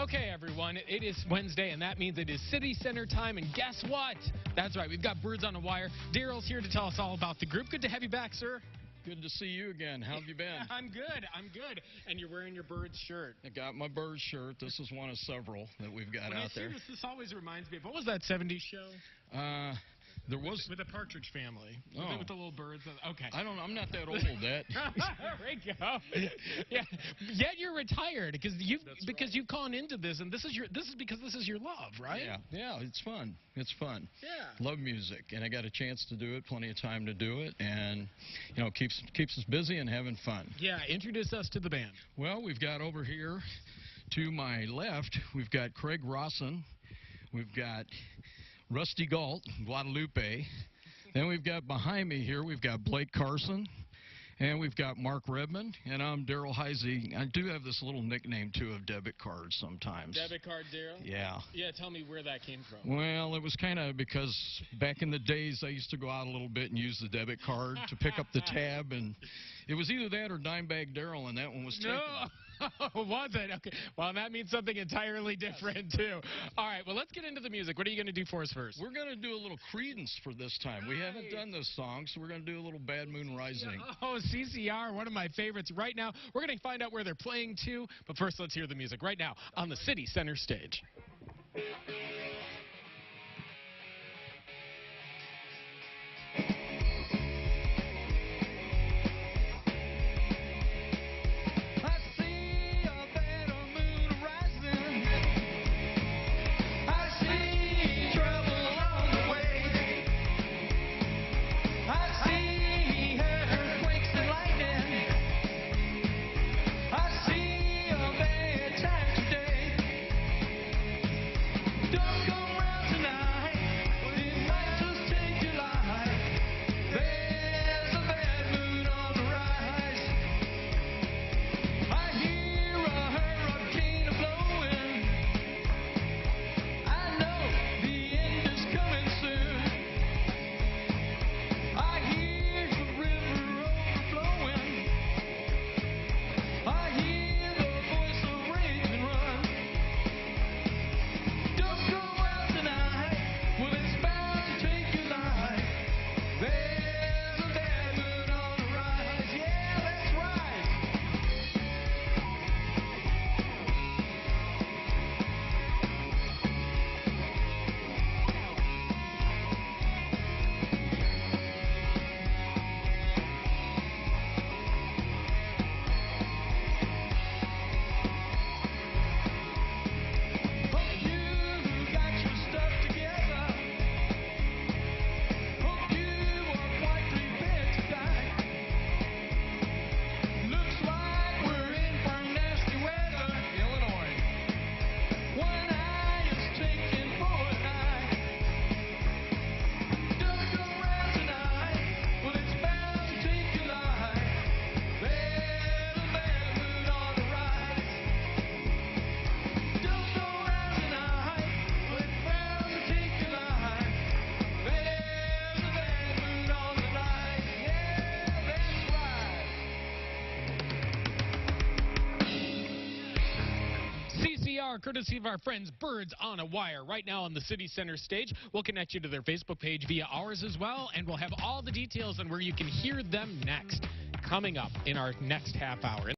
Okay, everyone, it is Wednesday, and that means it is City Center time, and guess what? That's right, we've got Birds on a Wire. Daryl's here to tell us all about the group. Good to have you back, sir. Good to see you again. How have you been? I'm good. And you're wearing your Birds shirt. I got my Birds shirt. This is one of several that we've got When out there. This always reminds me of, what was that 70s show? There was with the Partridge Family. Oh. With the little birds. Okay. I'm not that old. That. There we go. Yeah. Yet you're retired because you've gone into this, and this is because this is your love, right? Yeah. It's fun. It's fun. Yeah. Love music, and I got a chance to do it. Plenty of time to do it, and keeps us busy and having fun. Yeah. Introduce us to the band. Well, we've got over here to my left, we've got Craig Rawson. We've got Rusty Galt, Guadalupe. Then we've got behind me here, we've got Blake Carson. And we've got Mark Redmond. And I'm Daryl Heisey. I do have this little nickname, too, of debit cards sometimes. Debit card Daryl? Yeah. Yeah, tell me where that came from. Well, it was kind of because back in the days, I used to go out a little bit and use the debit card to pick up the tab. And it was either that or Dimebag Daryl, and that one was taken. No. Was it? Okay. Well, that means something entirely different, too. All right, well, let's get into the music. What are you going to do for us first? We're going to do a little Creedence for this time. We haven't done this song, so we're going to do a little Bad Moon Rising. Oh, CCR, one of my favorites. Right now, we're going to find out where they're playing to. But first, let's hear the music right now on the City Center stage. Courtesy of our friends Birds on a Wire right now on the City Center stage. We'll connect you to their Facebook page via ours as well, and we'll have all the details on where you can hear them next coming up in our next half hour.